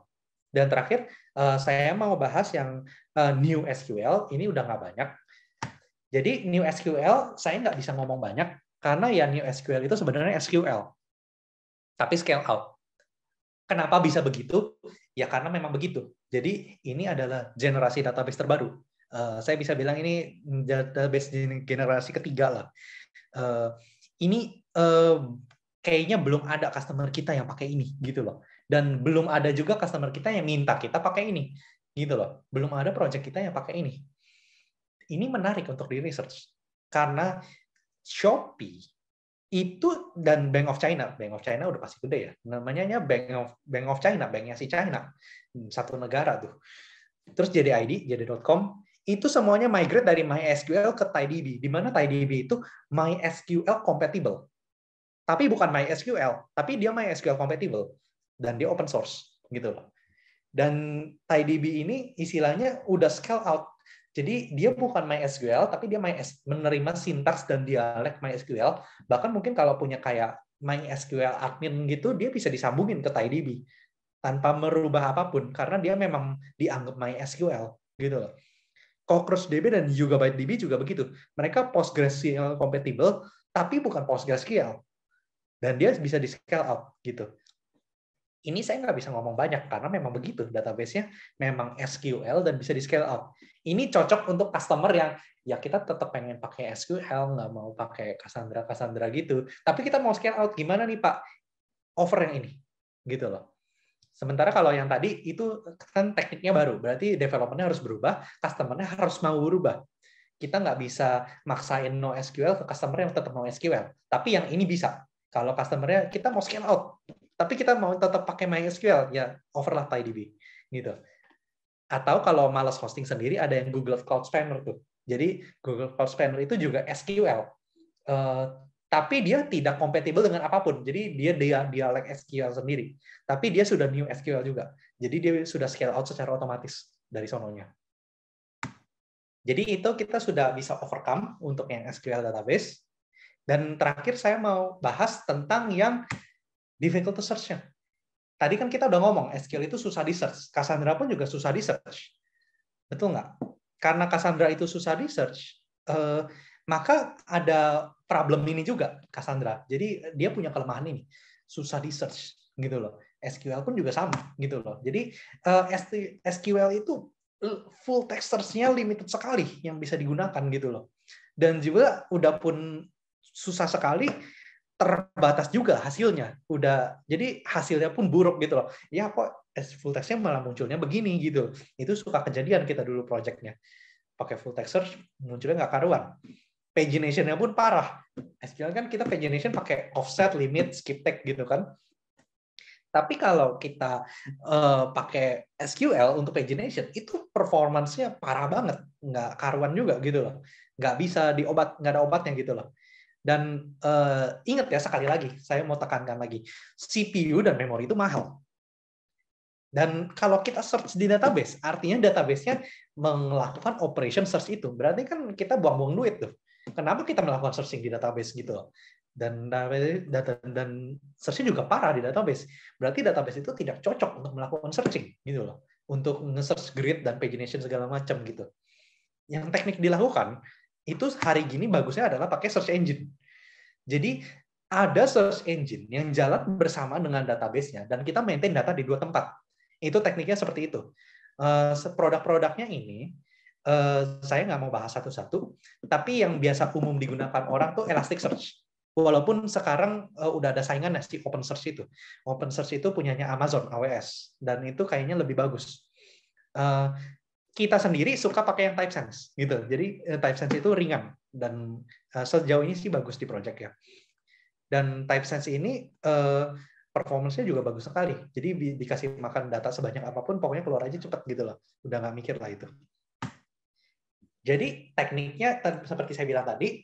B: Dan terakhir, saya mau bahas yang New SQL, ini udah nggak banyak. Jadi New SQL, saya nggak bisa ngomong banyak, karena ya New SQL itu sebenarnya SQL, tapi scale out. Kenapa bisa begitu? Ya karena memang begitu. Jadi ini adalah generasi database terbaru. Saya bisa bilang ini database generasi ketiga lah. Ini kayaknya belum ada customer kita yang pakai ini gitu loh. Dan belum ada juga customer kita yang minta kita pakai ini gitu loh. Belum ada project kita yang pakai ini. Ini menarik untuk di research karena Shopee itu dan Bank of China udah pasti gede ya. Namanya Bank of China, banknya si China, satu negara tuh. Terus JDID, JD.com, itu semuanya migrate dari MySQL ke TiDB, di mana TiDB itu MySQL compatible. Tapi bukan MySQL, tapi dia MySQL compatible dan dia open source gitu loh. Dan TiDB ini istilahnya udah scale out. Jadi dia bukan MySQL, tapi dia menerima sintaks dan dialek MySQL. Bahkan mungkin kalau punya kayak MySQL admin gitu, dia bisa disambungin ke TiDB tanpa merubah apapun, karena dia memang dianggap MySQL gitu loh. CockroachDB dan YugaByteDB juga begitu. Mereka PostgreSQL compatible, tapi bukan PostgreSQL. Dan dia bisa di scale out gitu. Ini saya nggak bisa ngomong banyak karena memang begitu, database-nya memang SQL dan bisa di scale out. Ini cocok untuk customer yang ya kita tetap pengen pakai SQL, nggak mau pakai Cassandra gitu. Tapi kita mau scale out, gimana nih Pak? Over yang ini, gitu loh. Sementara kalau yang tadi itu kan tekniknya baru, berarti developernya harus berubah, customer-nya harus mau berubah. Kita nggak bisa maksain NoSQL ke customer yang tetap NoSQL. Tapi yang ini bisa. Kalau customer-nya kita mau scale out, tapi kita mau tetap pakai MySQL, ya overlap TiDB gitu. Atau kalau malas hosting sendiri, ada yang Google Cloud Spanner tuh. Jadi Google Cloud Spanner itu juga SQL, tapi dia tidak kompatibel dengan apapun. Jadi dia dialek SQL sendiri. Tapi dia sudah new SQL juga. Jadi dia sudah scale out secara otomatis dari sononya. Jadi itu kita sudah bisa overcome untuk yang SQL database. Dan terakhir saya mau bahas tentang yang difficult to search-nya. Tadi kan kita udah ngomong, SQL itu susah di-search. Cassandra pun juga susah di-search. Betul nggak? Karena Cassandra itu susah di-search, maka ada problem ini juga, Cassandra. Jadi dia punya kelemahan ini, susah di-search gitu loh. SQL pun juga sama gitu loh. Jadi SQL itu full text search-nya limited sekali yang bisa digunakan gitu loh. Dan juga udah pun susah sekali, terbatas juga hasilnya. Jadi hasilnya pun buruk gitu loh. Ya kok full text-nya malah munculnya begini gitu. Itu suka kejadian kita dulu project-nya. Pakai full text search munculnya nggak karuan. Pagination-nya pun parah. SQL kan kita pagination pakai offset, limit, skip tag gitu kan. Tapi kalau kita pakai SQL untuk pagination, itu performance-nya parah banget. Nggak karuan juga gitu loh. Nggak bisa nggak ada obatnya gitu loh. Dan ingat ya, sekali lagi, saya mau tekankan lagi, CPU dan memori itu mahal. Dan kalau kita search di database, artinya database-nya melakukan operation search itu. Berarti kan kita buang-buang duit tuh. Kenapa kita melakukan searching di database gitu loh? Dan search-nya juga parah di database. Berarti database itu tidak cocok untuk melakukan searching gitu loh. Untuk nge-search grid dan pagination segala macam gitu. Yang teknik dilakukan, itu hari gini bagusnya adalah pakai search engine. Jadi ada search engine yang jalan bersama dengan database-nya dan kita maintain data di dua tempat. Itu tekniknya seperti itu. Produk-produknya ini saya nggak mau bahas satu-satu, tapi yang biasa umum digunakan orang tuh Elasticsearch. Walaupun sekarang udah ada saingan si OpenSearch itu. OpenSearch itu punyanya Amazon AWS dan itu kayaknya lebih bagus. Kita sendiri suka pakai yang TypeSense gitu. Jadi TypeSense itu ringan dan sejauh ini sih bagus di project ya. Dan TypeSense ini performance-nya juga bagus sekali. Jadi dikasih makan data sebanyak apapun, pokoknya keluar aja cepat gitu loh. Udah nggak mikir lah itu. Jadi tekniknya seperti saya bilang tadi,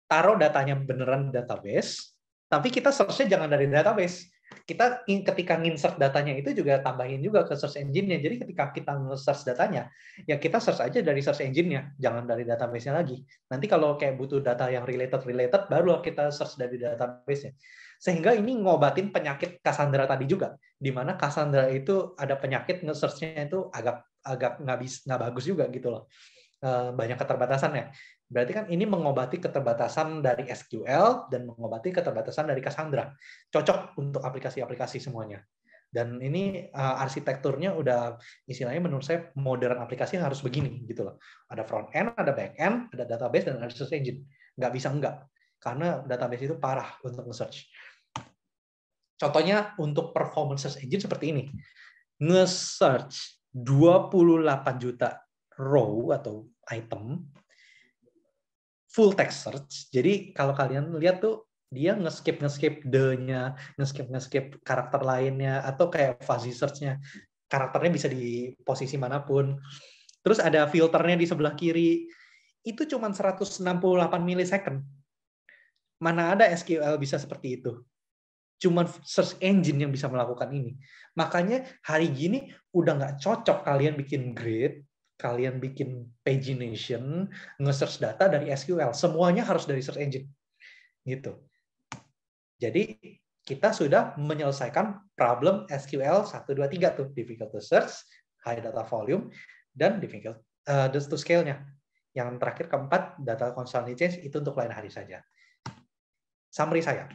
B: taruh datanya beneran di database, tapi kita search-nya jangan dari database. Kita ketika insert datanya itu juga tambahin juga ke search engine-nya. Jadi ketika kita nge-search datanya, ya kita search aja dari search engine-nya, jangan dari database-nya lagi. Nanti kalau kayak butuh data yang related, baru kita search dari database-nya. Sehingga ini ngobatin penyakit Cassandra tadi juga, di mana Cassandra itu ada penyakit nge-search-nya itu agak nggak bagus juga gitu loh. Banyak keterbatasannya. Berarti kan ini mengobati keterbatasan dari SQL dan mengobati keterbatasan dari Cassandra. Cocok untuk aplikasi-aplikasi semuanya. Dan ini arsitekturnya udah istilahnya menurut saya modern aplikasi harus begini gitu loh. Ada front end, ada back end, ada database dan ada search engine. Nggak bisa enggak. Karena database itu parah untuk nge-search. Contohnya untuk performance search engine seperti ini. Nge-search 28 juta row atau item full text search. Jadi kalau kalian lihat tuh dia nge-skip the-nya, nge-skip karakter lainnya atau kayak fuzzy search-nya. Karakternya bisa di posisi manapun. Terus ada filternya di sebelah kiri. Itu cuma 168 milisecond. Mana ada SQL bisa seperti itu? Cuman search engine yang bisa melakukan ini. Makanya hari gini udah nggak cocok kalian bikin grid, kalian bikin pagination, nge-search data dari SQL. Semuanya harus dari search engine. Gitu. Jadi kita sudah menyelesaikan problem SQL 1, 2, 3 tuh. Difficult to search, high data volume, dan difficult to scale-nya. Yang terakhir keempat, data constantly change, itu untuk lain hari saja. Summary saya.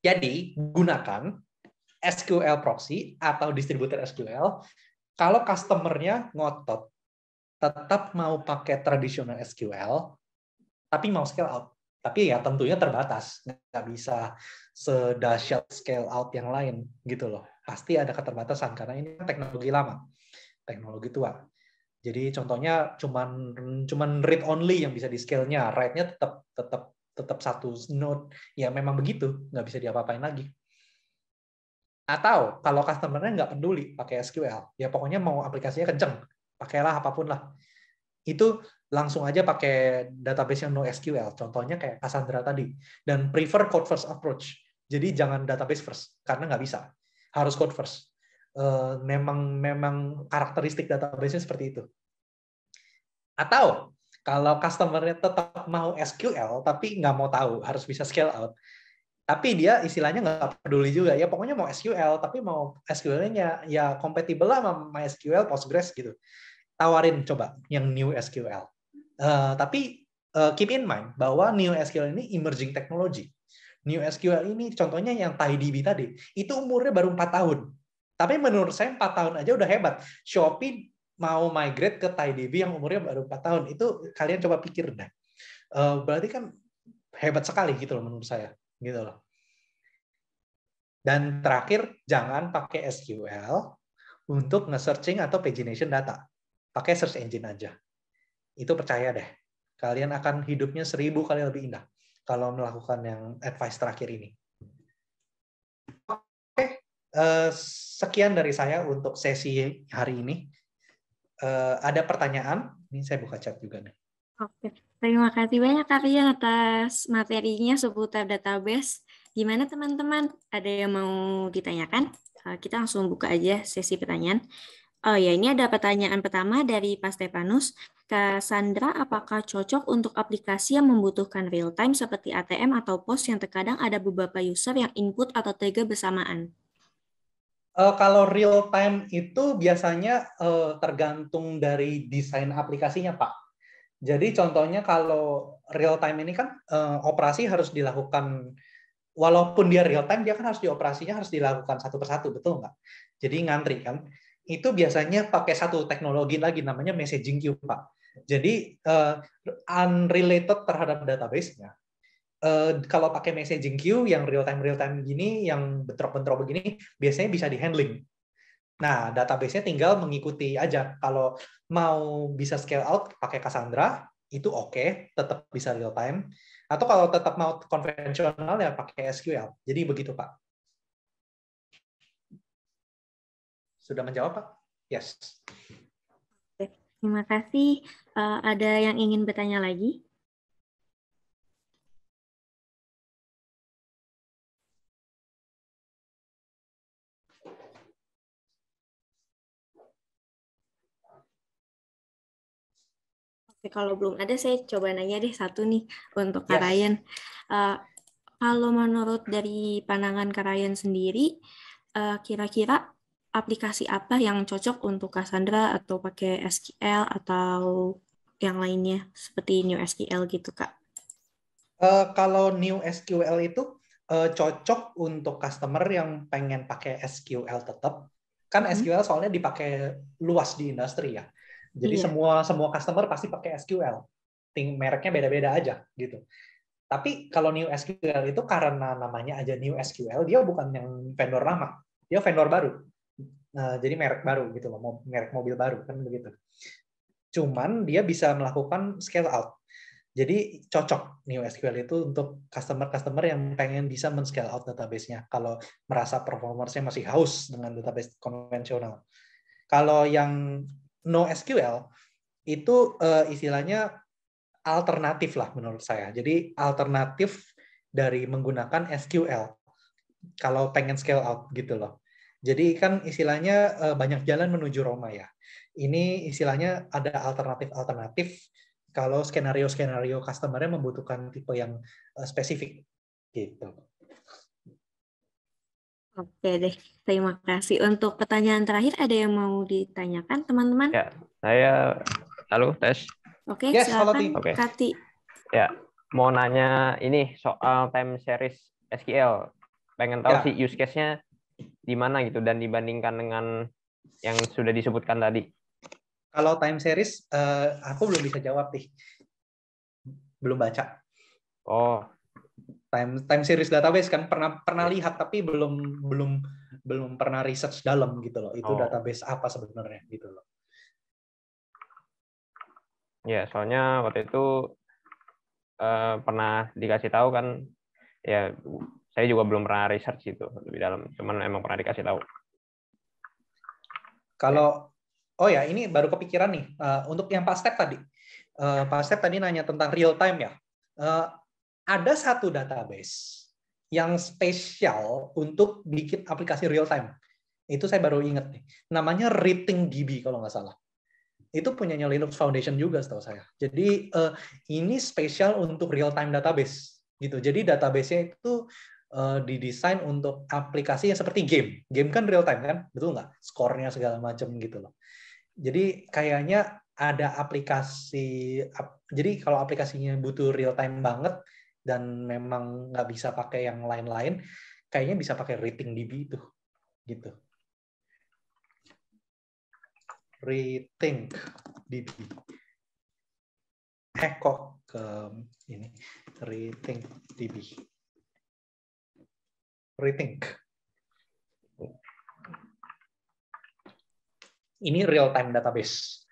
B: Jadi, gunakan SQL proxy atau distributed SQL kalau customer-nya ngotot tetap mau pakai traditional SQL, tapi mau scale out. Tapi ya tentunya terbatas, nggak bisa sedahsyat scale out yang lain gitu loh. Pasti ada keterbatasan karena ini teknologi lama, teknologi tua. Jadi contohnya cuman read only yang bisa di scale-nya, write-nya tetap satu node. Ya memang begitu, nggak bisa diapa-apain lagi. Atau kalau customer-nya nggak peduli pakai SQL, ya pokoknya mau aplikasinya kenceng, pakailah apapun lah. Itu langsung aja pakai database yang NoSQL. Contohnya kayak Cassandra tadi. Dan prefer code first approach. Jadi jangan database first, karena nggak bisa. Harus code first. Memang karakteristik database-nya seperti itu. Atau kalau customer-nya tetap mau SQL, tapi nggak mau tahu, harus bisa scale out. Tapi dia istilahnya nggak peduli juga. Ya pokoknya mau SQL, tapi mau SQL-nya ya compatible lah sama MySQL, Postgres gitu. Tawarin coba yang new SQL. Tapi keep in mind bahwa new SQL ini emerging technology. New SQL ini contohnya yang TiDB tadi, itu umurnya baru 4 tahun. Tapi menurut saya 4 tahun aja udah hebat. Shopee mau migrate ke TiDB yang umurnya baru 4 tahun. Itu kalian coba pikir deh. Berarti kan hebat sekali gitu loh menurut saya. Gitu loh. Dan terakhir, jangan pakai SQL untuk nge-searching atau pagination data. Pakai search engine aja. Itu percaya deh. Kalian akan hidupnya 1000 kali lebih indah kalau melakukan yang advice terakhir ini. Oke, sekian dari saya untuk sesi hari ini. Ada pertanyaan? Ini saya buka chat juga nih.
A: Oke, terima kasih banyak Kak Rian atas materinya seputar database. Gimana teman-teman? Ada yang mau ditanyakan? Kita langsung buka aja sesi pertanyaan. Oh ya, ini ada pertanyaan pertama dari Pak Stefanus. Kak Sandra, apakah cocok untuk aplikasi yang membutuhkan real time seperti ATM atau POS yang terkadang ada beberapa user yang input atau trigger bersamaan?
B: Kalau real time itu biasanya tergantung dari desain aplikasinya, Pak. Jadi contohnya kalau real time ini kan operasi harus dilakukan, walaupun dia real time, dia kan harus dioperasinya harus dilakukan satu persatu, betul nggak? Jadi ngantri kan. Itu biasanya pakai satu teknologi lagi namanya messaging queue, Pak. Jadi unrelated terhadap database-nya. Kalau pakai messaging queue yang real time gini, yang bentrok-bentrok begini, biasanya bisa di handling. Nah, database-nya tinggal mengikuti aja. Kalau mau bisa scale out pakai Cassandra, itu oke, tetap bisa real time. Atau kalau tetap mau konvensional ya pakai SQL. Jadi begitu, Pak. Sudah menjawab, Pak? Yes.
A: Terima kasih. Ada yang ingin bertanya lagi? Oke, kalau belum ada, saya coba nanya deh satu nih untuk Kak
B: Yes.
A: Ryan. Uh, Kalau menurut dari pandangan Kak Ryan sendiri, kira-kira aplikasi apa yang cocok untuk Cassandra atau pakai SQL atau yang lainnya seperti NewSQL gitu, Kak?
B: Kalau New SQL itu cocok untuk customer yang pengen pakai SQL tetap. Kan SQL soalnya dipakai luas di industri ya. Jadi
A: Iya.
B: semua customer pasti pakai SQL. Mereknya beda-beda aja gitu. Tapi kalau New SQL itu karena namanya aja New SQL, dia bukan yang vendor lama, dia vendor baru. Nah, jadi merek baru gitu loh, merek mobil baru kan begitu. Cuman dia bisa melakukan scale out. Jadi cocok New SQL itu untuk customer-customer yang pengen bisa men-scale out database-nya kalau merasa performance-nya masih haus dengan database konvensional. Kalau yang NoSQL itu istilahnya alternatif lah menurut saya. Jadi alternatif dari menggunakan SQL kalau pengen scale out gitu loh. Jadi kan istilahnya banyak jalan menuju Roma ya. Ini istilahnya ada alternatif-alternatif kalau skenario-skenario customer-nya membutuhkan tipe yang spesifik gitu.
A: Oke deh, terima kasih. Untuk pertanyaan terakhir, ada yang mau ditanyakan, teman-teman?
C: Ya, saya halo tes.
A: Oke,
B: Yes, halo
A: silakan,
B: Ti.
C: Oke.
A: Kati.
C: Ya, mau nanya ini soal time series SQL. Pengen tahu
B: Ya.
C: sih use case-nya di mana gitu dan dibandingkan dengan yang sudah disebutkan tadi.
B: Kalau time series, aku belum bisa jawab nih. Belum baca.
C: Oh,
B: Time series database kan pernah lihat tapi belum pernah research dalam gitu loh. Itu database apa sebenarnya gitu loh.
C: ya soalnya waktu itu pernah dikasih tahu kan, ya saya juga belum pernah research gitu lebih dalam, cuman emang pernah dikasih tahu.
B: Kalau ya ini baru kepikiran nih untuk yang Pak Step tadi. Pak Step tadi nanya tentang real time ya. Ada satu database yang spesial untuk bikin aplikasi real time. Itu saya baru ingat nih. Namanya RatingDB kalau nggak salah. Itu punyanya Linux Foundation juga setahu saya. Jadi ini spesial untuk real time database gitu. Jadi database-nya itu didesain untuk aplikasi yang seperti game. Game kan real time kan, betul nggak? Skornya segala macam gitu loh. Jadi kayaknya ada aplikasi. Jadi kalau aplikasinya butuh real time banget dan memang nggak bisa pakai yang lain-lain, kayaknya bisa pakai RatingDB itu, gitu. RatingDB. Kok ke ini RatingDB. Rating. Ini real time database.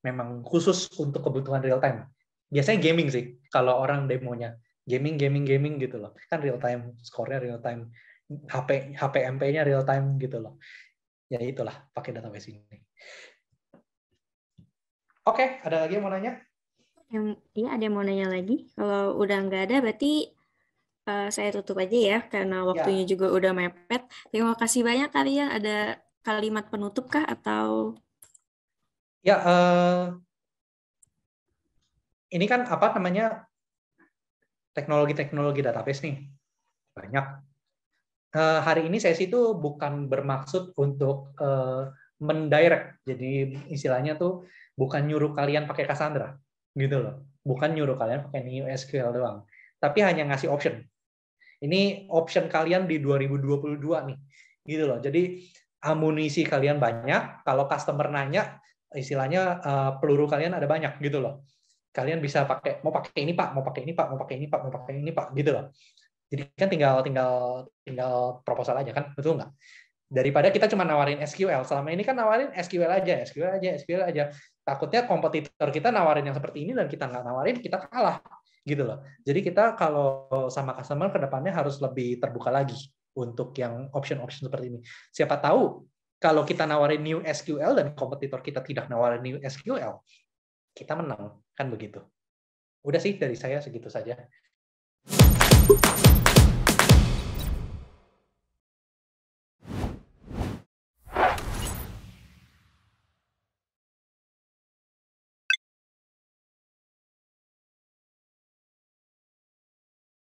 B: Memang khusus untuk kebutuhan real time. Biasanya gaming sih kalau orang demonya. Gaming gitu loh. Kan real time, skornya real time. HP MP-nya real time gitu loh. Ya itulah pakai database ini. Oke, ada lagi yang mau nanya?
A: Iya, ada yang mau nanya lagi? Kalau udah nggak ada, berarti saya tutup aja ya, karena waktunya juga udah mepet. Terima kasih banyak kalian. Ada kalimat penutup kah atau?
B: Ya, ini kan apa namanya teknologi database nih banyak. Hari ini sesi itu bukan bermaksud untuk mendirect, jadi istilahnya tuh bukan nyuruh kalian pakai Cassandra, gitu loh. Bukan nyuruh kalian pakai NewSQL doang, tapi hanya ngasih option. Ini option kalian di 2022 nih, gitu loh. Jadi amunisi kalian banyak. Kalau customer nanya, istilahnya peluru kalian ada banyak, gitu loh. Kalian bisa pakai, mau pakai ini Pak, mau pakai ini Pak, mau pakai ini Pak, mau pakai ini Pak, gitu loh. Jadi kan tinggal proposal aja kan, betul nggak? Daripada kita cuma nawarin SQL. Selama ini kan nawarin SQL aja. Takutnya kompetitor kita nawarin yang seperti ini dan kita nggak nawarin, kita kalah gitu loh. Jadi kita kalau sama customer ke depannya harus lebih terbuka lagi untuk yang option-option seperti ini. Siapa tahu Kalau kita nawarin new SQL dan kompetitor kita tidak nawarin new SQL, kita menang, kan begitu. Udah sih dari saya segitu saja.